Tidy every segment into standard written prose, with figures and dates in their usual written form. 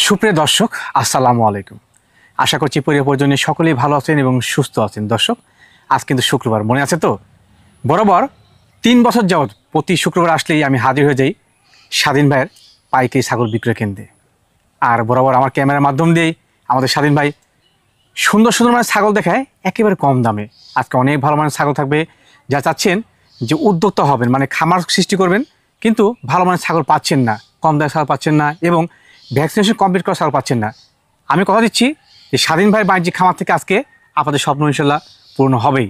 সুপ্রিয় দর্শক, আসসালামু আলাইকুম। আশা করছি পরিজনে সকলেই ভালো আছেন এবং সুস্থ আছেন। দর্শক, আজ কিন্তু শুক্রবার, মনে আছে তো? বরাবর 3 বছর যাবৎ প্রতি শুক্রবার আসলেই আমি হাজির হয়ে যাই স্বাধীন ভাইয়ের পাইকারি ছাগল বিক্রয় কেন্দ্রে। আর বরাবর আমার ক্যামেরার মাধ্যম দিয়েই আমাদের স্বাধীন ভাই সুন্দর সুন্দর মানের ছাগল দেখায় একেবারে কম দামে। আজকে অনেক ভালো মানের ছাগল থাকবে। যা চাচ্ছেন যে উদ্যোক্তা হবেন, মানে খামার সৃষ্টি করবেন, কিন্তু ভালো মানের ছাগল পাচ্ছেন না, কম দামে ছাগল পাচ্ছেন না এবং ভ্যাকসিনেশন কমপ্লিট করা ছাগল পাচ্ছেন না, আমি কথা দিচ্ছি যে স্বাধীন ভাই বাণিজ্যিক খামার থেকে আজকে আপনাদের স্বপ্ন ইনশাল্লাহ পূর্ণ হবেই।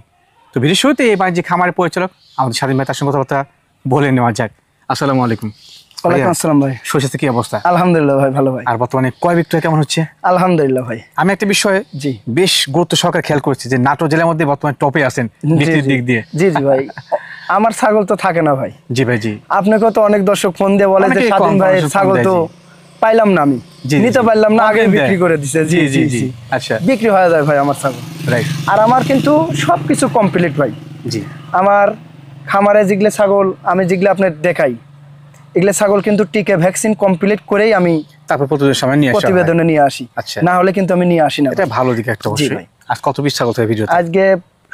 তো ভিডিও শুরুতে এই বাণিজ্যিক খামারের পরিচালক আমাদের স্বাধীন ভাই, তার সঙ্গে কথাবার্তা বলে নেওয়া যাক। আসসালামু আলাইকুম। ওয়ালাইকুম আসসালাম ভাই। শরীর কি অবস্থা? আলহামদুলিল্লাহ ভাই, ভালো ভাই। আর বর্তমানে ক্রয় বিক্রয় কেমন হচ্ছে? আলহামদুলিল্লাহ ভাই। আমি একটা বিষয়ে বেশ গুরুত্ব সহকারে খেয়াল করছি যে নাটোর জেলার মধ্যে বর্তমানে টপে আছেন বিক্রির দিক দিয়ে। জি জি ভাই, আমার ছাগল তো থাকে না ভাই। জি ভাই, জি। আপনাকে তো অনেক দর্শক ফোন দিয়ে বলে যে স্বাধীন ভাই ছাগল তো পাইলাম না, আমি নিতে পারলাম না, আগে বিক্রি করে দিছে। জি জি জি, আচ্ছা, বিক্রি হয়ে যায় ভাই আমার ছাগল। রাইট। আর আমার কিন্তু সবকিছু কমপ্লিট ভাই। জি, আমার খামারে যেগুলো ছাগল আমি যেগুলো আপনার দেখাই, এগুলো ছাগল কিন্তু টিকে ভ্যাকসিন কমপ্লিট করেই আমি তারপর প্রতিবেদনে নিয়ে আসি। আচ্ছা, না হলে কিন্তু আমি নিয়ে আসি না। এটা ভালো দিক একটা অবশ্যই। আজ কত পিস ছাগল থাকে ভিডিওতে? আজকে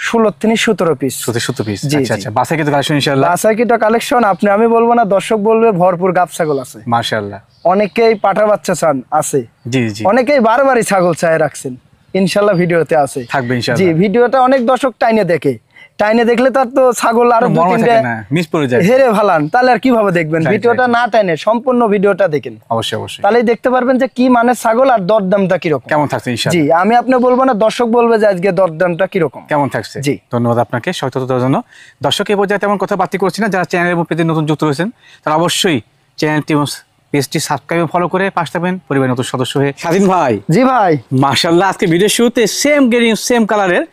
16 থেকে 17 পিস। 17 পিস। আচ্ছা আচ্ছা, বাসায় কিন্তু কালেকশন ইনশাআল্লাহ। বাসায় কিন্তু কালেকশন আমি বলবো না, দর্শক বলবে ভরপুর গাব ছাগল আছে মাশাআল্লাহ। অনেকেই পাঠা বাচ্চা চান আছে। জি জি, অনেকেই বারবারই ছাগল চায় রাখছেন, ইনশাআল্লাহ ভিডিওতে আছে, থাকবে ইনশাআল্লাহ। জি, ভিডিওটা অনেক দর্শক টাইনে দেখে, টাইনে দেখলে তার তো ছাগল আরো 2-3টা মিস পড়ে যায়, হেরে ভালান, তাহলে আর কিভাবে দেখবেন? ভিডিওটা না টাইনে সম্পূর্ণ ভিডিওটা দেখেন অবশ্যই অবশ্যই, তাহলেই দেখতে পারবেন যে কি মানের ছাগল আর দরদামটা কি রকম কেমন থাকছে ইনশাআল্লাহ। জি, আমি আপনি বলবো না, দর্শক বলবে যে আজকে দরদামটা কি রকম কেমন থাকছে। জি, ধন্যবাদ আপনাকে সততার জন্য। দর্শক এই পর্যায়ে তেমন কথা বাতি করছি না, যারা চ্যানেল এবং পেজে নতুন যুক্ত রয়েছেন তারা অবশ্যই চ্যানেলটি এবং পেজটি সাবস্ক্রাইব ফলো করে পাশে থাকবেন পরিবারের নতুন সদস্য হয়ে। স্বাধীন ভাই। জি ভাই, মাশাআল্লাহ, আজকে ভিডিও শুরুতে সেম গেরিং সেম কালারের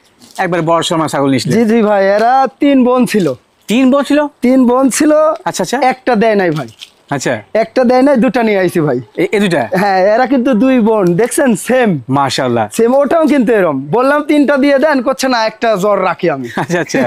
একবার বড় সরমা ছাগল নিয়েছিলেন। জি জি ভাই, এরা 3 বোন ছিল। 3 বোন ছিল? 3 বোন ছিল। আচ্ছা আচ্ছা, একটা দেয় নাই ভাই। আচ্ছা, একটা দেয় নাই, দুটা নিয়ে আইছি ভাই। এই দুটা? হ্যাঁ, এরা কিন্তু 2 বোন, দেখছেন সেম। মাশাআল্লাহ, সেম। ওটাও কিন্তু এরকম, বললাম 3টা দিয়ে দেন, করছে না একটা জ্বর রাখি আমি। আচ্ছা আচ্ছা,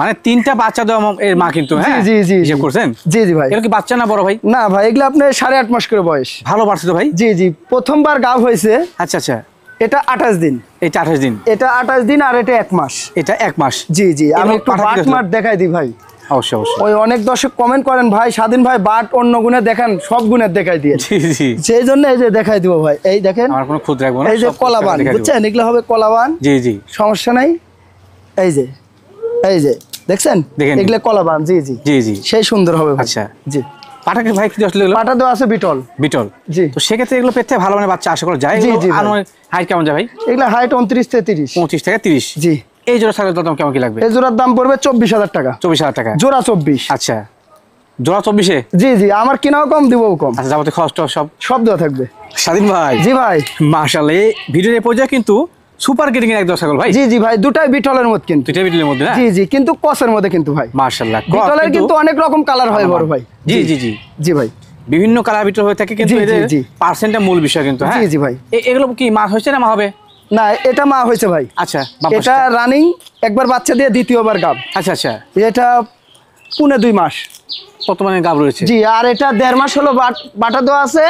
মানে 3টা বাচ্চা দেওয়া এর মা কিন্তু। হ্যাঁ জি জি জি করছেন। জি জি ভাই। এগুলো কি বাচ্চা না বড় ভাই? না ভাই, এগুলো আপনার 8.5 মাস করে বয়স। ভালো বাড়ছে তো ভাই। জি জি, প্রথমবার গাব হয়েছে। আচ্ছা আচ্ছা, এটা 28 দিন। এটা 28 দিন। এটা 28 দিন আর এটা 1 মাস। এটা 1 মাস। জি জি, আমি একটু বাট মার দেখাই দিই ভাই। অবশ্যই অবশ্যই। ওই অনেক দর্শক কমেন্ট করেন ভাই স্বাধীন ভাই বাট অন্য গুণে দেখান, সব গুণের দেখাই দিয়ে। জি জি, সেই জন্য এই যে দেখাই দিব ভাই। এই দেখেন, আমার কোনো খুদ রাখবো না, এই যে কলাবান, বুঝছেন? এগুলো হবে কলাবান। জি জি, সমস্যা নাই। এই যে এই যে দেখছেন, এগুলো কলাবান। জি জি জি জি, সেই সুন্দর হবে। আচ্ছা জি, পাটাকে ভাই কি আসলে পাটা দেওয়া আছে বিটল। বিটল। জি, তো সেক্ষেত্রে এগুলো পেতে ভালো মানে বাচ্চা আশা করা যায়। জি জি, হাইট কেমন যায় ভাই? এগুলো হাইট 29 থেকে 30। 25 থেকে 30। জি। এই জোড়া ছাগলের দাম কেমন কি লাগবে? এই জোড়ার দাম পড়বে 24,000 টাকা। 24,000 টাকা জোড়া? 24। আচ্ছা, জোড়া 24-এ? জি জি, আমার কিনাও কম, দিবও কম। আচ্ছা, যাবতীয় খরচ সব দেওয়া থাকবে। স্বাধীন ভাই। জি ভাই। মাশাআল্লাহ, এই ভিডিওর পর্যায়ে কিন্তু সুপার গেটিং এর একদম ছাগল ভাই। জি জি ভাই, দুটাই বিটলের মধ্যে কিন্তু। দুটাই বিটলের মধ্যে না? জি জি, কিন্তু কসের মধ্যে কিন্তু ভাই। মাশাআল্লাহ, বিটলের কিন্তু অনেক রকম কালার হয় বড় ভাই। জি জি জি জি ভাই, বিভিন্ন কালার বিটল হয়ে থাকে, কিন্তু এদের পার্সেন্টটা মূল বিষয় কিন্তু। হ্যাঁ জি জি ভাই। এগুলো কি মা হয়েছে না মা হবে? না, এটা মা হয়েছে ভাই। আচ্ছা, এটা রানিং, একবার বাচ্চা দিয়ে দ্বিতীয়বার গাব। আচ্ছা আচ্ছা, এটা 1.5 মাস বর্তমানে গাব রয়েছে। জি, আর এটা 1.5 মাস হলো বাটা দেওয়া আছে।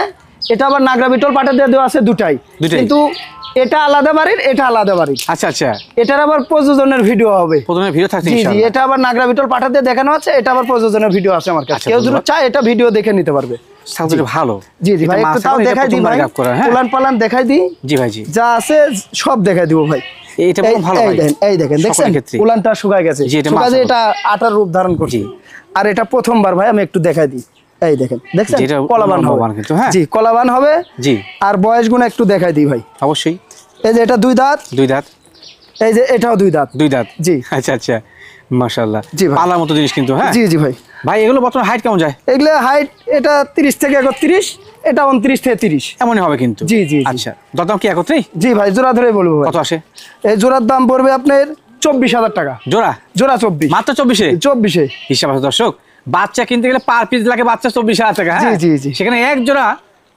এটা আবার নাগরা বিটল বাটা দিয়ে দেওয়া আছে, দুটাই। কিন্তু এটা আলাদা বাড়ির, এটা আলাদা বাড়ির। আচ্ছা আচ্ছা, এটার আবার প্রযোজনের ভিডিও হবে। প্রযোজনের ভিডিও থাকছে ইনশাআল্লাহ। জি জি, এটা আবার নাগরা বিটল পাঠা দিয়ে দেখানো আছে, এটা আবার প্রযোজনের ভিডিও আছে আমার কাছে। কেউ যদি চায় এটা ভিডিও দেখে নিতে পারবে। ছাগলটা ভালো। জি জি ভাই, একটু তাও দেখাই দিই ভাই, পুলান পালান দেখাই দিই। জি ভাই জি, যা আছে সব দেখাই দিব ভাই। এটা ভালো ভাই। এই দেখেন, দেখছেন পুলানটা শুকায় গেছে, শুকায় এটা আটার রূপ ধারণ করছে। আর এটা প্রথমবার ভাই আমি একটু দেখাই দিই। এই দেখেন, দেখছেন কলাবান হবে কিন্তু। হ্যাঁ জি, কলাবান হবে। জি, আর বয়স গুণ একটু দেখাই দিই ভাই। অবশ্যই। এই যে এটা 2 দাঁত। 2 দাঁত। এই যে এটাও 2 দাঁত। 2 দাঁত। জি। আচ্ছা আচ্ছা, মাশাআল্লাহ, পালার মতো জিনিস কিন্তু। হ্যাঁ জি জি ভাই। ভাই এগুলো বর্তমানে হাইট কেমন যায়? এগুলো হাইট এটা 30 থেকে 31, এটা 29 থেকে 30 এমনই হবে কিন্তু। জি জি। আচ্ছা, দাম কি একত্রেই? জি ভাই, জোড়া ধরে বলবো। কত আসে? এই জোড়ার দাম পড়বে আপনার 24,000 টাকা জোড়া। জোড়া 24 মাত্র? 24-এ হিসাব আছে দর্শক। বাচ্চা কিনতে গেলে পার পিস লাগে বাচ্চা 24,000 টাকা। জি জি জি, সেখানে এক জোড়া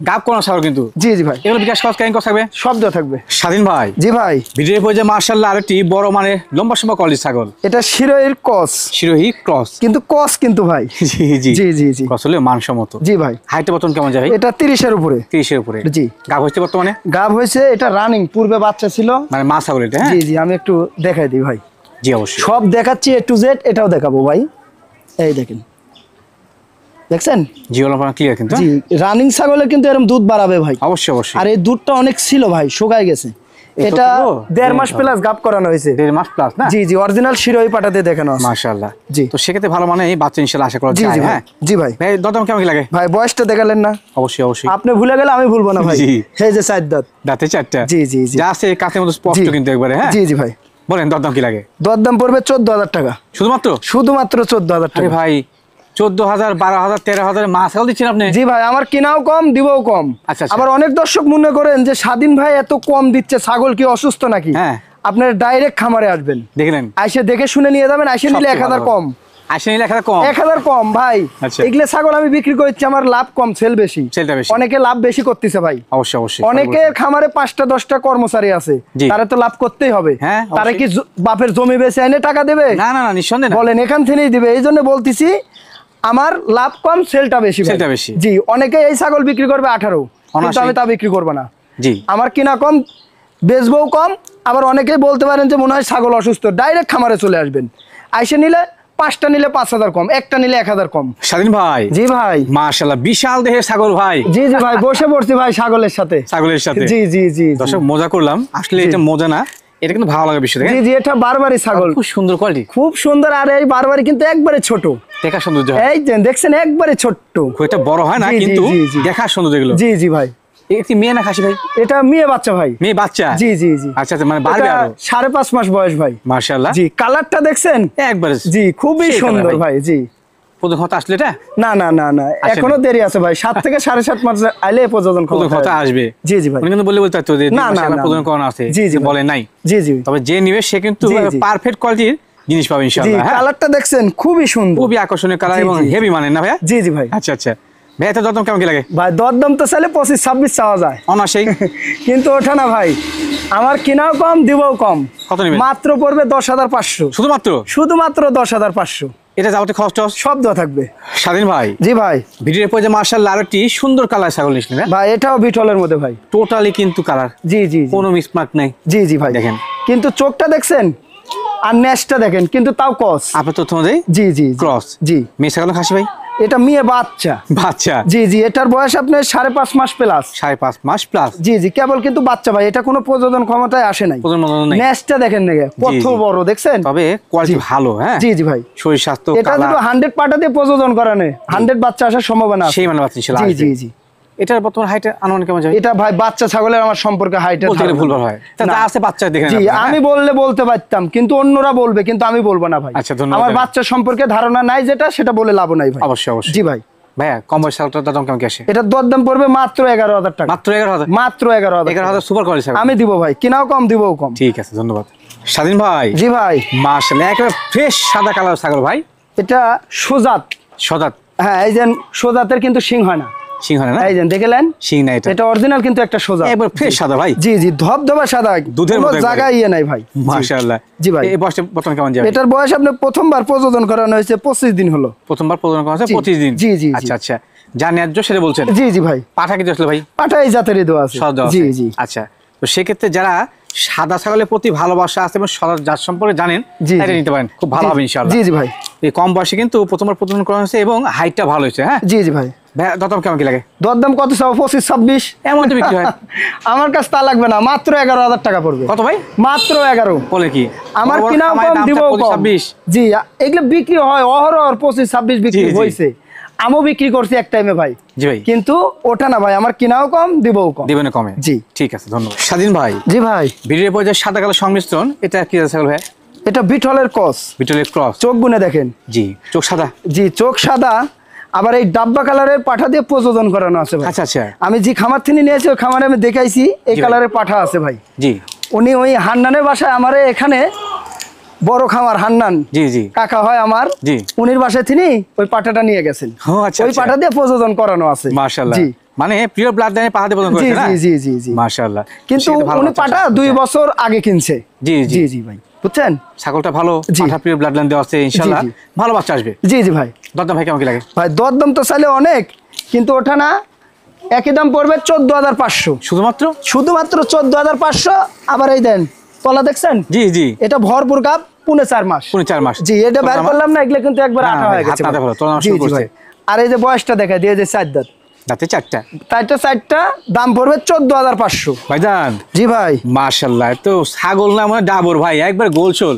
গাব কোন ছাগল কিন্তু। জি জি ভাই, এগুলো বিকাশ খরচ কেমন থাকবে? সব দেওয়া থাকবে। স্বাধীন ভাই, জি ভাই, ভিডিওর পর্যায়ে মাশাআল্লাহ আরেকটি বড় মানে লম্বা সম্ভব কোয়ালিটির ছাগল। এটা শিরোহির ক্রস। শিরোহী ক্রস, কিন্তু ক্রস কিন্তু ভাই। জি জি জি জি জি, ক্রস হলে মানসম্মত। জি ভাই। হাইটে বর্তমান কেমন যায়? এটা 30 এর উপরে। 30 এর উপরে। জি। গাব হইছে বর্তমানে? গাব হয়েছে, এটা রানিং, পূর্বে বাচ্চা ছিল মানে মা ছাগল এটা। হ্যাঁ জি জি, আমি একটু দেখাই দিই ভাই। জি অবশ্যই, সব দেখাচ্ছি A to Z, এটাও দেখাবো ভাই। এই দেখেন, দেখছেন? জি ওলা ক্লিয়ার কিন্তু। জি, রানিং ছাগলে কিন্তু এরকম দুধ বাড়াবে ভাই। অবশ্যই অবশ্যই। আর এই দুধটা অনেক ছিল ভাই, শুকায় গেছে। এটা 1.5 মাস প্লাস গাব করানো হয়েছে। 1.5 মাস প্লাস না? জি জি, অরিজিনাল শিরোহী পাটাতে দেখানো আছে। মাশাআল্লাহ। জি, তো সেক্ষেত্রে ভালো মানে এই বাচ্চা ইনশাআল্লাহ আশা করা যায়। হ্যাঁ জি ভাই। ভাই দাম কেমন কি লাগে? ভাই বয়সটা দেখালেন না? অবশ্যই অবশ্যই। আপনি ভুলে গেলে আমি ভুলবো না ভাই। এই যে 4 দাঁত, দাঁতে 4টা। জি জি জি, যা আছে কাছের মতো স্পষ্ট কিন্তু একবারে। হ্যাঁ জি জি ভাই। বলেন দাম কি লাগে? দরদাম পড়বে 14,000 টাকা। শুধুমাত্র 14,000 টাকা। আরে ভাই 14,000 12,000 13,000 মা ছাগল দিচ্ছেন আপনি? জি ভাই, আমার কিনাও কম, দিবও কম। আচ্ছা। আবার অনেক দর্শক মনে করেন যে স্বাধীন ভাই এত কম দিচ্ছে, ছাগল কি অসুস্থ নাকি? হ্যাঁ, আপনার ডাইরেক্ট খামারে আসবেন, দেখলেন আইসে দেখে শুনে নিয়ে যাবেন। আইসে নিলে 1000 কম। আসে নিলে 1000 কম। 1000 কম ভাই। আচ্ছা। এগুলো ছাগল আমি বিক্রি করছি, আমার লাভ কম, সেল বেশি। সেলটা বেশি। অনেকে লাভ বেশি করতেছে ভাই। অবশ্যই অবশ্যই। অনেকে খামারে 5টা 10টা কর্মচারী আছে, তারা তো লাভ করতেই হবে। হ্যাঁ, তারা কি বাপের জমি বেচে এনে টাকা দেবে? না না না, নিঃসন্দেহে বলেন, এখান থেকেই দিবে। এই জন্য বলতেছি আমার লাভ কম, সেলটা বেশি। সেলটা বেশি। জি, অনেকে এই ছাগল বিক্রি করবে 18, কিন্তু আমি তা বিক্রি করবো না। জি, আমার কিনা কম, বেচবও কম। আবার অনেকেই বলতে পারেন যে মনে হয় ছাগল অসুস্থ, ডাইরেক্ট খামারে চলে আসবেন। আইসে নিলে 5টা নিলে 5,000 কম, একটা নিলে 1000 কম। স্বাধীন ভাই। জি ভাই। মাশাআল্লাহ বিশাল দেহের ছাগল ভাই। জি জি ভাই, বসে পড়ছি ভাই ছাগলের সাথে। ছাগলের সাথে। জি জি জি। দর্শক মজা করলাম, আসলে এটা মজা না, এটা কিন্তু ভালো লাগে বিষয়। জি জি, এটা বারবারি ছাগল, খুব সুন্দর কোয়ালিটি, খুব সুন্দর। আর এই বারবারি কিন্তু একবারে ছোট, দেখা সৌন্দর্য। এই দেখছেন একবারে ছোট্ট, খুব একটা বড় হয় না, কিন্তু দেখা সুন্দর এগুলো। জি জি ভাই। একটি মেয়ে না খাসি ভাই? এটা মেয়ে বাচ্চা ভাই। মেয়ে বাচ্চা? জি জি জি। আচ্ছা মানে বাড়বে আরো। 5.5 মাস বয়স ভাই। মাশাআল্লাহ। জি, কালারটা দেখছেন একবারে? জি, খুবই সুন্দর ভাই। জি। প্রথম কথা আসলে এটা? না না না না, এখনো দেরি আছে ভাই। 7 থেকে 7.5 মাস আইলে প্রযোজন কথা আসবে। জি জি ভাই। কিন্তু বলতে তো না না না, প্রযোজন কোন আছে? জি জি বলে নাই। জি জি। তবে যে নিবে সে কিন্তু পারফেক্ট কোয়ালিটির জিনিস পাবে ইনশাআল্লাহ। জি, কালারটা দেখছেন খুবই সুন্দর, খুবই আকর্ষণীয় কালার এবং হেভি মানে না ভাই? জি জি ভাই। আচ্ছা আচ্ছা ভাই, এত দরদাম কেমন কি লাগে? ভাই দরদাম তো চাইলে 25-26 চাওয়া যায় অনাসেই, কিন্তু ওঠা না ভাই। আমার কিনাও কম, দিবও কম। কত নেবেন? মাত্র পড়বে 10,500। শুধুমাত্র 10,500। এটা যাবতীয় খরচ সব দেওয়া থাকবে। স্বাধীন ভাই। জি ভাই। ভিডিওর পরে যে মাশাআল্লাহ আরেকটি সুন্দর কালার ছাগল নিছেন ভাই, এটাও বিটলের মধ্যে ভাই। টোটালি কিন্তু কালার। জি জি, কোনো মিসমার্ক নাই। জি জি ভাই। দেখেন কিন্তু চোখটা দেখছেন আর নেসটা দেখেন, কিন্তু তাও ক্রস। আপনার তথ্য অনুযায়ী জি জি ক্রস। জি। মেয়ে ছাগল খাসি ভাই? এটা মেয়ে বাচ্চা। বাচ্চা? জি জি, এটার বয়স আপনার 5.5 মাস প্লাস। 5.5 মাস প্লাস? জি জি, কেবল কিন্তু বাচ্চা ভাই, এটা কোনো প্রযোজন ক্ষমতায় আসে নাই। নেসটা দেখেন না কত বড়, দেখছেন? তবে কোয়ালিটি ভালো। হ্যাঁ জি জি ভাই। শরীর স্বাস্থ্য, এটা যদি 100 পাটা দিয়ে প্রযোজন করানো, 100 বাচ্চা আসার সম্ভাবনা আছে। সেই মানে বাচ্চা ইনশাআল্লাহ। জি জি জি। এটার বর্তমান হাইট আনুমানিক কেমন যায়? এটা ভাই বাচ্চা ছাগলের আমার সম্পর্কে হাইট ভুলভাল হয়, তা আছে বাচ্চা দেখেন। জি, আমি বললে বলতে পারতাম, কিন্তু অন্যরা বলবে, কিন্তু আমি বলবো না ভাই। আচ্ছা ধন্যবাদ। আমার বাচ্চা সম্পর্কে ধারণা নাই, যেটা সেটা বলে লাভ নাই ভাই। অবশ্যই অবশ্যই। জি ভাই। ভাইয়া কম বয়স ছাগলটার দাম কেমন কি আসে? এটা দরদাম পড়বে মাত্র 11,000 টাকা। মাত্র 11,000? মাত্র 11,000। 11,000 সুপার কোয়ালিটি আমি দিব ভাই, কিনাও কম, দিবও কম। ঠিক আছে ধন্যবাদ। স্বাধীন ভাই। জি ভাই। মাশাআল্লাহ একেবারে ফ্রেশ সাদা কালার ছাগল ভাই। এটা সুজাত। সদাত? হ্যাঁ, এই যে সুজাতের কিন্তু শিং হয় না। শিং হয় না? এই যে দেখলেন শিং নাই, এটা অরিজিনাল কিন্তু একটা সুজাত, একবার ফ্রেশ সাদা ভাই। জি জি, ধবধবা সাদা, দুধের মতো জায়গায় ইয়ে নাই ভাই। মাশাআল্লাহ। জি ভাই। এই বয়সে বর্তমান কেমন যাবে? এটার বয়স আপনি প্রথমবার প্রযোজন করানো হয়েছে 25 দিন হলো। প্রথমবার প্রযোজন করা হয়েছে 25 দিন? জি জি। আচ্ছা আচ্ছা, যা ন্যায্য সেটা বলছেন? জি জি ভাই। পাঠা কি আসলে ভাই? পাঠা এই জাতেরই দেওয়া আছে। জি জি। আচ্ছা, তো সেক্ষেত্রে যারা সাদা ছাগলের প্রতি ভালোবাসা আছে এবং সাদা জাত সম্পর্কে জানেন, এটা নিতে পারেন, খুব ভালো হবে ইনশাআল্লাহ। জি জি ভাই। এই কম বয়সে কিন্তু প্রথমবার প্রযোজন করা হয়েছে এবং হাইটটা ভালো হয়েছে। হ্যাঁ জি জি ভাই। দরদাম কেমন কি লাগে? দরদাম কত চাও? 25-26 এমন তো বিক্রি হয়? আমার কাছে তা লাগবে না, মাত্র 11,000 টাকা পড়বে। কত ভাই? মাত্র 11। বলে কি? আমার কিনাও কম, দিব কম। 26? জি, এগুলো বিক্রি হয় অহরহ, 25-26 বিক্রি হইছে। আমিও বিক্রি করছি এক টাইমে ভাই। জি ভাই। কিন্তু ওটা না ভাই, আমার কিনাও কম, দিবও কম। দিবেন কমে? জি ঠিক আছে ধন্যবাদ। স্বাধীন ভাই। জি ভাই। ভিডিওর পর্যায়ে সাদা কালো সংমিশ্রণ, এটা কি ছাগল ভাই? এটা বিটলের ক্রস। বিটলের ক্রস? চোখ গুনে দেখেন। জি, চোখ সাদা? জি, চোখ সাদা। আবার এই ডাব্বা কালারের পাঠা দিয়ে প্রযোজন করানো আছে ভাই। আচ্ছা আচ্ছা। আমি যে খামার থেকে নিয়েছি ওই খামারে আমি দেখাইছি, এই কালারের পাঠা আছে ভাই। জি। উনি ওই হান্নানের বাসায় আমার এখানে বড় খামার, হান্নান জি জি কাকা হয় আমার, জি, উনির বাসায় তিনি ওই পাঠাটা নিয়ে গেছেন। ওই পাঠা দিয়ে প্রযোজন করানো আছে। মাশাআল্লাহ। জি, মানে পিওর ব্লাড লাইনে পাঠাতে পছন্দ জি করছে না? জি জি জি মাশাআল্লাহ। কিন্তু উনি পাঠা 2 বছর আগে কিনছে। জি জি জি জি ভাই বুঝছেন, ছাগলটা ভালো, পাঠা পিওর ব্লাড লাইন দেওয়া আছে, ইনশাআল্লাহ ভালো বাচ্চা আসবে। জি জি ভাই। দরদাম ভাই কেমন কি লাগে? ভাই দরদাম তো চাইলে অনেক, কিন্তু ওঠা না, একই দাম পড়বে 14,500 শুধুমাত্র 14,500। আবার এই দেন তলা দেখছেন? জি জি এটা ভরপুর গাব, পুনে 4 মাস। পুনে 4 মাস। জি এটা বের করলাম না, এগুলো কিন্তু একবার আঠা হয়ে গেছে। ভালো তোলা জি শুরু জি ভাই। করছে। আর এই যে বয়সটা দেখা দিয়ে যে 4 দাঁত, দাঁতে 4টা, চারটা দাম পড়বে 14,500 ভাইজান। জি ভাই মাশাআল্লাহ, তো ছাগল না মানে ডাবর ভাই, একবার গোলশোল।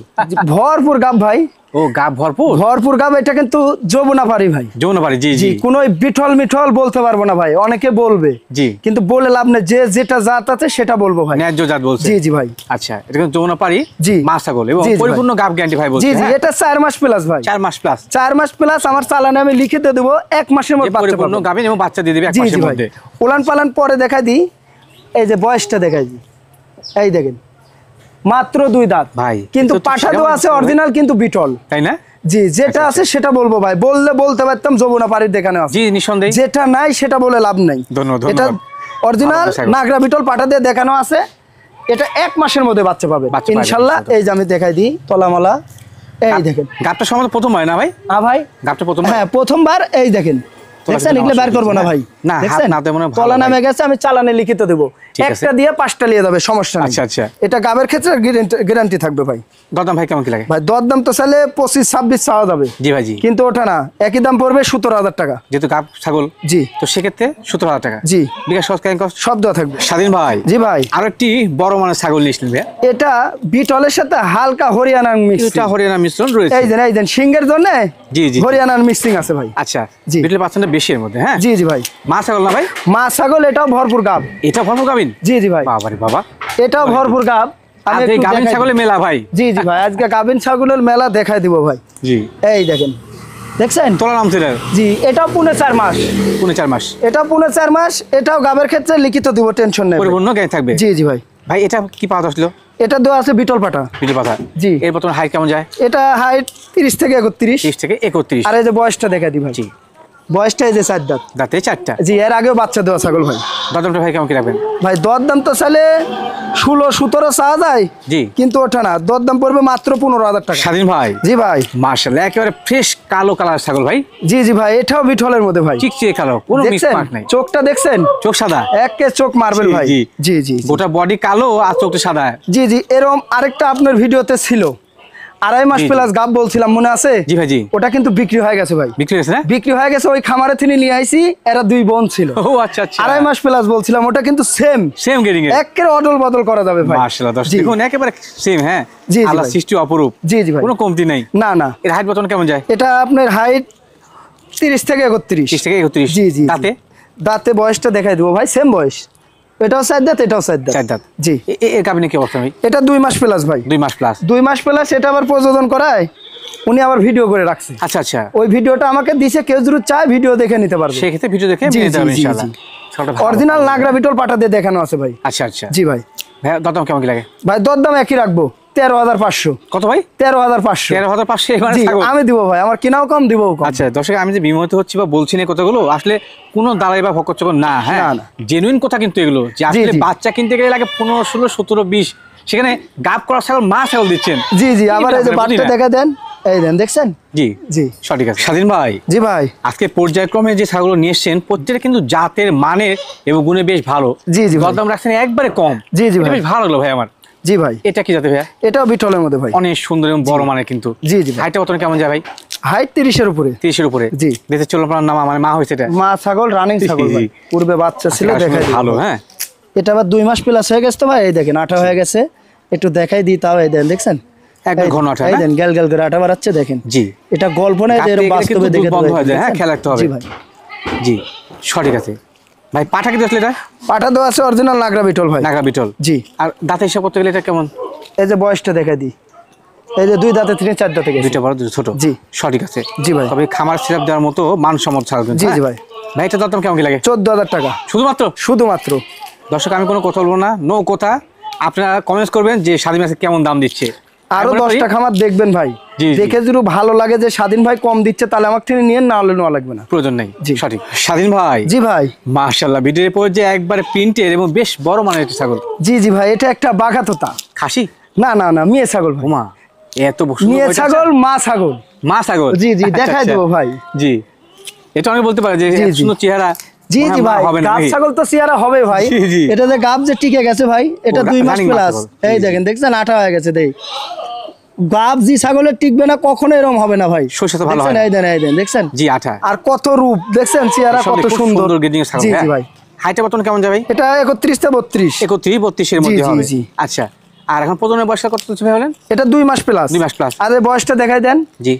ভরপুর গাব ভাই। ও গাব ভরপুর, ভরপুর গাব। এটা কিন্তু যমুনা পারি ভাই, যমুনা পারি। জি জি জি কোনো বিঠল মিঠল বলতে পারবো না ভাই, অনেকে বলবে জি, কিন্তু বলে লাভ নেই, যে যেটা জাত আছে সেটা বলবো ভাই। ন্যায্য জাত বলছে। জি জি ভাই। আচ্ছা, এটা কিন্তু যমুনা পারি জি মা ছাগল এবং জি জি পরিপূর্ণ গাব গ্যারান্টি ভাই বলছে। জি জি এটা 4 মাস প্লাস ভাই, 4 মাস প্লাস। 4 মাস প্লাস। আমার চালানে আমি লিখে দিয়ে দেবো 1 মাসের মধ্যে বাচ্চা পরিপূর্ণ পাবে। গাবিন এবং বাচ্চা দিয়ে দিবে 1 জি জি মাসের ভাই। মধ্যে। উলান পালান পরে দেখাই দিই, এই যে বয়সটা দেখাই দিই, এই দেখেন মাত্র 2 দাঁত ভাই, কিন্তু এটা তো পাঠা সেরা দেওয়া আছে ভাই। অরিজিনাল কিন্তু বিটল। তাই না? জি যেটা আছে সেটা বলবো ভাই, বললে বলতে পারতাম যমুনা পাড়ির দেখানো আছে। জি নিঃসন্দেহে। যেটা নাই সেটা বলে লাভ নাই। ধন্যবাদ, এটা ধন্যবাদ। অরিজিনাল ভালো থাকো। নাগরা বিটল পাঠা দিয়ে দেখানো আছে। এটা 1 মাসের মধ্যে বাচ্চা পাবে বাচ্চা পাবে, ইনশাআল্লাহ। ইনশাআল্লাহ। এই যে আমি দেখাই দিই তলামালা, এই দেখেন গাবটা সম্ভবত প্রথম হয় না ভাই? ভাই গাবটা প্রথম। হ্যাঁ প্রথমবার। এই দেখেন দেখছেন, এগুলো বের করবো না ভাই। না, হাত দেখছেন? না দেয় মনে হয় ভালো তলা ভাই। নামে গেছে, আমি চালানে লিখিত দেবো, ঠিক আছে। একটা দিয়ে 5টা নিয়ে যাবে, সমস্যা নেই। আচ্ছা, আচ্ছা। এটা গাবের ক্ষেত্রে গ্যারান্টি থাকবে ভাই। দরদাম ভাই কেমন কি লাগে? ভাই দরদাম তো চাইলে 25-26 চাওয়া যাবে। জি ভাই জি। কিন্তু ওটা না, একই দাম পড়বে 17,000 টাকা। যেহেতু গাব ছাগল, জি তো সেক্ষেত্রে 17,000 টাকা। জি বিকাশ সৎকালীন কষ্ট। সব দেওয়া থাকবে। স্বাধীন ভাই। জি ভাই। আর একটি বড় মানের ছাগল নিয়েছিলেন ভাই। এটা বিটলের সাথে হালকা হরিয়ানার মিক্স। এটা হরিয়ানা মিশ্রণ রয়েছে। এই দেন সিংহের জন্য জি জি। হরিয়ানার মিক্সিং আছে ভাই। আচ্ছা জি। বিটলের পার্সেন্টটা বেশি এর মধ্যে। হ্যাঁ জি জি ভাই। মা ছাগল না ভাই? মা ছাগল, এটাও ভরপুর গাব। এটা ভরপুর গাবিন? জি জি ভাই। বাবারে বাবা, এটাও ভরপুর গাব। আমি আজকে একটু গাবিন দেখাই ছাগলের দিই। মেলা ভাই। জি জি ভাই, আজকে গাবিন ছাগলের মেলা দেখাই দিব ভাই। জি। এই দেখেন, দেখছেন? তোলা নাম ছিল? জি এটাও পুনে 4 মাস। পুনে 4 মাস। এটাও পুনে 4 মাস। এটাও গাবের ক্ষেত্রে লিখিত দিব, টেনশন নেই। পরিপূর্ণ গায়ে থাকবে। জি জি ভাই। ভাই এটা কি পাওয়া আসলো? এটা দেওয়া আছে বিটল পাটা। বিটল পাতা। জি। এর বর্তমান হাইট কেমন যায়? এটা হাইট 30 থেকে 31। 30 থেকে 31। আর এই যে বয়সটা দেখা দি ভাই। জি। বয়সটা এই যে 4 দাঁত। দাঁতে 4টা। জি এর আগেও বাচ্চা দেওয়া ছাগল ভাই। দরদামটা ভাই কেমন কি রাখবেন? ভাই দরদাম তো চাইলে 16-17 চাওয়া যায়। জি। কিন্তু ওঠা না, দরদাম পড়বে মাত্র 15,000 টাকা। স্বাধীন ভাই। জি ভাই। মাশাআল্লাহ, একেবারে ফ্রেশ কালো কালার ছাগল ভাই। জি জি ভাই, এটাও বিটলের মধ্যে ভাই। চিকচিকে কালো, কোনো মিক্স দেখছেন মার্ক নাই। চোখটা দেখছেন? চোখ সাদা, একে চোখ মারবেল জি, ভাই। জি। জি জি জি। গোটা বডি কালো আর চোখটা সাদা। জি জি এরকম আরেকটা আপনার ভিডিওতে ছিল, 2.5 মাস জি, জি। প্লাস গাব বলছিলাম, মনে আছে? জি ভাই জি। ওটা কিন্তু বিক্রি হয়ে গেছে ভাই। বিক্রি হয়েছে না? বিক্রি হয়ে গেছে, ওই খামারে তিনি নিয়ে আইছি। এরা 2 বোন ছিল। ও আচ্ছা আচ্ছা। 2.5 মাস প্লাস বলছিলাম, ওটা কিন্তু সেম গেটিং এর একের অদল বদল করা যাবে ভাই। মাশাআল্লাহ, দর্শক জি। দেখুন একেবারে সেম। হ্যাঁ জি, জি আল্লাহ ভাই। সৃষ্টি অপরূপ। জি জি ভাই। কোনো কমতি নাই। না না, এর হাইট বর্তমান কেমন যায়? এটা আপনার হাইট 30 থেকে 31। 30 থেকে 31। জি জি। দাঁতে? দাঁতে বয়সটা দেখাই দেবো ভাই, সেম বয়স। এটাও 4 দাঁত, এটাও 4 দাঁত। 4 দাঁত। জি। এর কাবিনে কি অবস্থা ভাই? এটা 2 মাস প্লাস ভাই। 2 মাস প্লাস। 2 মাস প্লাস। এটা আবার প্রযোজন করায় উনি আবার ভিডিও করে রাখছে। আচ্ছা আচ্ছা। ওই ভিডিওটা আমাকে দিছে, কেউ যদি চায় ভিডিও দেখে নিতে পারবে। সেই ক্ষেত্রে ভিডিও দেখে জি, নিতে হবে জি, জি, ইনশাআল্লাহ। জি। ছাগলটা ভালো। অরিজিনাল নাগরা বিটল পাটা দিয়ে দেখানো আছে ভাই। আচ্ছা আচ্ছা। জি ভাই। ভাই দরদাম কেমন কি লাগে? ভাই দরদাম একই রাখবো, 13,500। কত ভাই? 13,500। 13,500 মানে জি ছাগল। আমি দিব ভাই, আমার কিনাও কম, দিব কম। আচ্ছা দর্শক, আমি যে বিমোহিত হচ্ছি বা বলছি না কথাগুলো, আসলে কোনো দালালি বা ভকচকর না। হ্যাঁ না, না। জেনুইন কথা কিন্তু এগুলো, যে আসলে জি। বাচ্চা কিনতে গেলে লাগে 15, 16, 17, 20, সেখানে গাব করা ছাগল মা ছাগল দিচ্ছেন। জি জি। আবার এই যে বুঝি বাটটা না। দেখা দেন, এই দেন, দেখছেন? জি জি সঠিক আছে। স্বাধীন ভাই, জি ভাই। আজকে পর্যায়ক্রমে যে ছাগল নিয়ে এসছেন প্রত্যেকটা কিন্তু জাতের মানের এবং গুণে বেশ ভালো। জি, জি ভাই। দরদাম রাখছেন একবারে কম। জি, জি এটা ভাই। বেশ ভালো লাগলো ভাই আমার। জি ভাই। এটা কি জাতে ভাইয়া? এটাও বিটলের মধ্যে ভাই। অনেক সুন্দর এবং বড় মানের কিন্তু। জি, জি ভাই। হাইটটা কত কেমন যায় ভাই? হাইট 30-এর উপরে। 30-এর উপরে। জি। দেশে চলো আপনার নাম, মানে মা হয়েছে এটা। মা ছাগল, রানিং ছাগল ভাই। পূর্বে বাচ্চা ছিল, দেখাই দিই। ভালো। হ্যাঁ এটা আবার 2 মাস প্লাস হয়ে গেছে তো ভাই। এই দেখেন আঠা হয়ে গেছে, একটু দেখাই দিই তাও। এই দেন, দেখছেন? একদম ঘন আঠা। এই দেন গ্যাল গ্যাল করে আঠা বাড়াচ্ছে, দেখেন। জি। এটা গল্প নয়, যে এরকম বাস্তবে দেখে বন্ধ হয়ে যায়। হ্যাঁ খেয়াল রাখতে হবে। জি ভাই। জি সঠিক আছে ভাই। পাঠা কি আসলে এটা? পাঠা দেওয়া আছে অরিজিনাল নাগরা বিটল ভাই। নাগরা বিটল। জি। আর দাঁতে হিসাব করতে গেলে এটা কেমন? এই যে বয়সটা দেখা দিই, এই যে 2 দাঁতে 3 4 দাঁতে গেছে। 2টা বড় 2টা ছোট। জি। সঠিক আছে। জি ভাই। তবে খামার সিরাপ দেওয়ার মতো মানসম্মত ছাগল কিন্তু। জি জি ভাই। ভাই এটা দরদাম কেমন কি লাগে? 14,000 টাকা শুধুমাত্র। শুধুমাত্র। দর্শক আমি কোনো কথা বলবো না, নো কথা। আপনারা কমেন্টস করবেন যে স্বাধীন মাছে কেমন দাম দিচ্ছে। আরো 10টা খামার দেখবেন ভাই, দেখে যদি ভালো লাগে যে স্বাধীন ভাই কম দিচ্ছে তাহলে আমার থেকে নিয়ে না হলে নেওয়া লাগবে না, প্রয়োজন নেই। সঠিক। স্বাধীন ভাই। জি ভাই। মাশাআল্লাহ, ভিডিওর পর যে একবারে প্রিন্টের এবং বেশ বড় মানের একটা ছাগল। জি জি ভাই, এটা একটা বাঘাতোতা খাসি? না না না, মেয়ে ছাগল ভাই। মা এত বড় মেয়ে ছাগল, মা ছাগল। মা ছাগল? জি জি, দেখাই দেবো ভাই। জি, এটা আমি বলতে পারি যে সুন্দর চেহারা। জি জি ভাই, গাব ছাগল তো চেহারা হবে ভাই। এটা যে গাব যে টিকে গেছে ভাই, এটা 2 মাস প্লাস। এই দেখেন, দেখছেন আঠা হয়ে গেছে। দেই গাব জি ছাগলের টিকবে না কখনো, এরকম হবে না ভাই। শরীর তো ভালো হয়। এই দেন, এই দেন, দেখছেন? জি, আঠা। আর কত রূপ দেখছেন, চেহারা কত সুন্দর। জি জি ভাই। হাইটটা বর্তমানে কেমন যাবে? এটা 31 থেকে 32। 31-32 এর মধ্যে হবে। আচ্ছা, আর এখন প্রজননের বয়সটা কত চলছে ভাই বলেন? এটা 2 মাস প্লাস। 2 মাস প্লাস। আর বয়সটা দেখাই দেন। জি,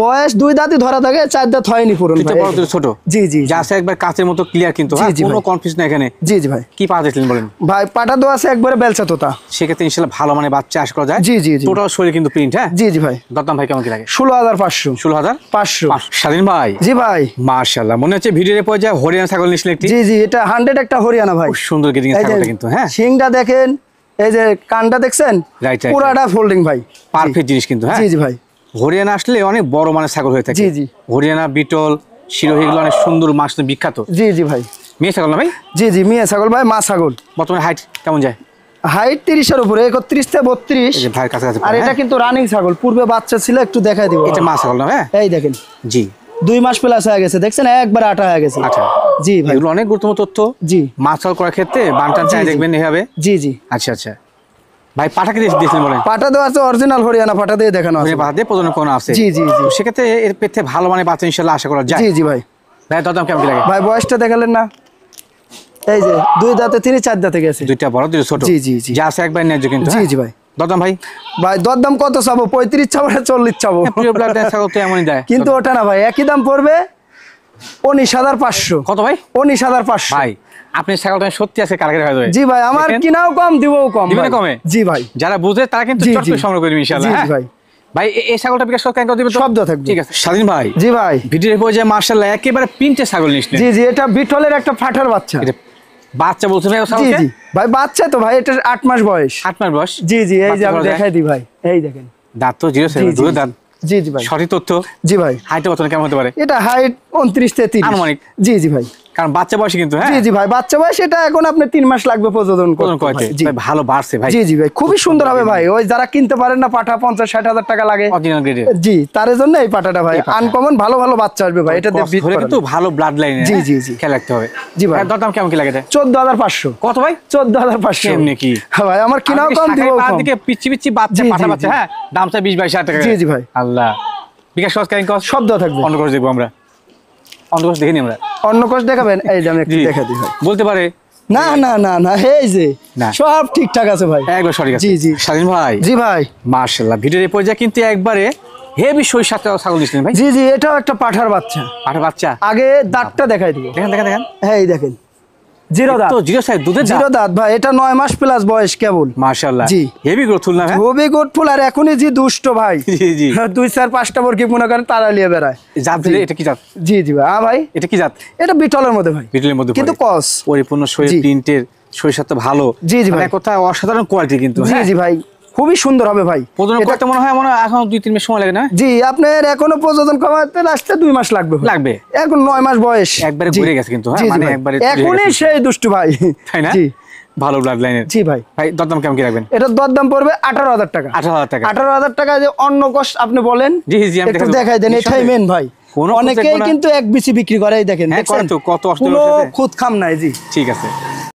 বয়স 2 দাঁতই ধরা থাকে, 4 দাঁত হয়নি পুরো ভাই। বড় ছোট। জি জি, যা আছে একবার কাচের মতো ক্লিয়ার, কিন্তু কোনো কনফিউজ না এখানে। জি জি ভাই। কি পা দেখলেন বলেন? ভাই পাটা তো আছে একবারে বেলচা তোতা। সেক্ষেত্রে ইনশাআল্লাহ ভালো মানে বাচ্চা আশা করা যায়। জি জি জি। টোটাল শরীর কিন্তু প্রিন্ট। হ্যাঁ জি জি ভাই। দরদাম ভাই কেমন কি লাগে? 16,500। 16,500। স্বাধীন ভাই। জি ভাই। মাশাআল্লাহ, মনে হচ্ছে ভিডিওর পর যা হরিয়ানা ছাগল নিছিলেন একটি। জি জি, এটা 100 একটা হরিয়ানা ভাই। খুব সুন্দর গেটিং এর ছাগলটা কিন্তু। হ্যাঁ, শিংটা দেখেন, এই যে কানটা দেখছেন, পুরাটা ফোল্ডিং ভাই, পারফেক্ট জিনিস কিন্তু। হ্যাঁ জি জি ভাই। হরিয়ানা আসলে অনেক বড় মানের ছাগল হয়ে থাকে। জি জি। হরিয়ানা, বিটল, শিরোহী এগুলো অনেক সুন্দর মাছ বিখ্যাত। জি জি ভাই। মেয়ে ছাগল না ভাই? জি জি, মেয়ে ছাগল ভাই, মা ছাগল। বর্তমানে হাইট কেমন যায়? হাইট 30 এর উপরে, 31 থেকে 32। ভাই কাছাকাছি। আর এটা কিন্তু রানিং ছাগল, পূর্বে বাচ্চা ছিল, একটু দেখাই দিব। এটা মা ছাগল না? হ্যাঁ, এই দেখেন। জি, 2 মাস প্লাস হয়ে গেছে, দেখছেন একবার আটা হয়ে গেছে। আচ্ছা জি ভাই, এগুলো অনেক গুরুত্বপূর্ণ তথ্য। জি, মাছ ছাগল করার ক্ষেত্রে বানটার চাই দেখবেন এইভাবে। জি জি। আচ্ছা আচ্ছা ভাই, পাঠাকে দিয়েছিলেন বলেন? পাটা তো আছে অরিজিনাল হরিয়ানা পাটা দিয়ে দেখানো আছে। পাঠা দিয়ে প্রজনন কোন আছে? জি জি জি। সেক্ষেত্রে এর পেতে ভালো মানে বাচ্চা ইনশাআল্লাহ আশা করা যায়। জি জি ভাই। ভাই দরদাম কেমন কি লাগে? ভাই বয়সটা দেখালেন না, এই যে 2 দাঁতে 3, 4 দাঁতে গেছে। 2টা বড় 2টা ছোট। জি জি জি। যা আছে একবার ন্যায্য কিন্তু। জি জি ভাই। দরদাম ভাই? ভাই দরদাম কত চাবো? 35 চাবো না 40 চাবো? প্রিয় ব্লাড ছাগল তো এমনই দেয়, কিন্তু ওটা না ভাই, একই দাম পড়বে 19,500। কত ভাই? 19,500। ভাই আপনি ছাগলটা সত্যি আছে কালকে হয়ে যাবে। জি ভাই, আমার কিনাও কম, দিবও কম। দিবেন কমে? জি ভাই। যারা বুঝে তারা কিন্তু চট করে সংগ্রহ করবে ইনশাআল্লাহ। জি ভাই। ভাই এই ছাগলটা বিকাশ করে দিবেন তো? শব্দ থাকবে। ঠিক আছে স্বাধীন ভাই। জি ভাই। ভিডিওর পর যে মাশাআল্লাহ একেবারে প্রিন্টে ছাগল নিছেন। জি জি, এটা বিটলের একটা ফাটার বাচ্চা। এটা বাচ্চা বলছেন ভাই? জি জি ভাই, বাচ্চা তো ভাই, এটা 8 মাস বয়স। 8 মাস বয়স? জি জি, এই যে আমি দেখাই দিই ভাই, এই দেখেন দাঁত তো 0 সেভেন, দুই দাঁত। জি জি ভাই। সঠিক তথ্য। জি ভাই। হাইট বর্তমানে কেমন হতে পারে? এটা হাইট 29 থেকে 30 আনুমানিক। জি জি ভাই, কারণ বাচ্চা বয়স কিন্তু। হ্যাঁ জি জি ভাই, বাচ্চা বয়স। এটা এখন আপনি 3 মাস লাগবে প্রজনন করতে। ভাই ভালো বাড়ছে ভাই। জি জি ভাই, খুবই সুন্দর হবে ভাই। ওই যারা কিনতে পারেন না পাঠা 50-60 হাজার টাকা লাগে অরিজিনাল গ্রেডের, জি, তার জন্য এই পাঠাটা ভাই আনকমন ভালো ভালো বাচ্চা আসবে ভাই। এটা দিয়ে ধরে কিন্তু ভালো ব্লাড লাইন। জি জি জি, খেয়াল রাখতে হবে। জি ভাই। দরদাম কেমন কি লাগে? 14,500। কত ভাই? 14,500। এমনি কি ভাই, আমার কিনাও কম, দিবও কম। দিকে পিচ্ছি পিচ্ছি বাচ্চা পাঠা বাচ্চা। হ্যাঁ, দাম চাই 20-22 হাজার টাকা। জি জি ভাই। আল্লাহ, বিকাশ কস কেন কস শব্দ থাকবে। অন্য কোর্স দেখবো আমরা, অন্য কোর্স দেখিনি আমরা। অন্য কোর্স দেখাবেন? এই যে আমি একটু দেখা দিই ভাই। বলতে পারে না না না না, এই যে সব ঠিকঠাক আছে ভাই, একবার সঠিক আছে। জি জি। স্বাধীন ভাই। জি ভাই। মাশাআল্লাহ, ভিডিওর এই পর্যায়ে কিন্তু একবারে হেভি সই সাথে ছাগল দিছিলেন ভাই। জি জি, এটাও একটা পাঠার বাচ্চা। পাঠার বাচ্চা? আগে দাঁতটা দেখাই দিব। দেখেন দেখেন দেখেন, এই দেখেন, 0 দাঁত। তো 0 সাইজ দুধের 0 দাঁত ভাই। এটা 9 মাস প্লাস বয়স কেবল। মাশাআল্লাহ, জি। হেভি গ্রোথফুল না? হ্যাঁ, খুবই গুডফুল। আর এখনই যে দুষ্ট ভাই, জি জি, 2-4-5টা বর্গি মনে করেন তারা নিয়ে বেড়ায়। জাত দিলে এটা কি জাত? জি জি ভাই। ভাই এটা কি জাত? এটা বিটলের মধ্যে ভাই, বিটলের মধ্যে কিন্তু কস পরিপূর্ণ শরীর প্রিন্টের, শরীর সাথে ভালো। জি জি ভাই, কথা অসাধারণ কোয়ালিটি কিন্তু। জি জি ভাই, খুবই সুন্দর হবে ভাই। প্রজনন করতে মনে হয় এখন 2-3 মাস সময় লাগে না? জি, আপনার এখনো প্রজনন কমাতে আসতে 2 মাস লাগবে। এখন 9 মাস বয়স, একবারে ঘুরে গেছে কিন্তু। হ্যাঁ, মানে একবারে এখনই সেই দুষ্টু ভাই, তাই না? জি, ভালো ব্লাড লাইনের। জি ভাই। ভাই দরদাম কেমন কি রাখবেন? এটা দরদাম পড়বে 18,000 টাকা। 18,000 টাকা? 18,000 টাকা। যে অন্য কষ্ট আপনি বলেন? জি জি, আমি একটু দেখাই দেন। এটাই মেন ভাই। অনেকেই কিন্তু এক বিচি বিক্রি করে, এই দেখেন, কত কোনো খুদ খাম নাই। জি, ঠিক আছে।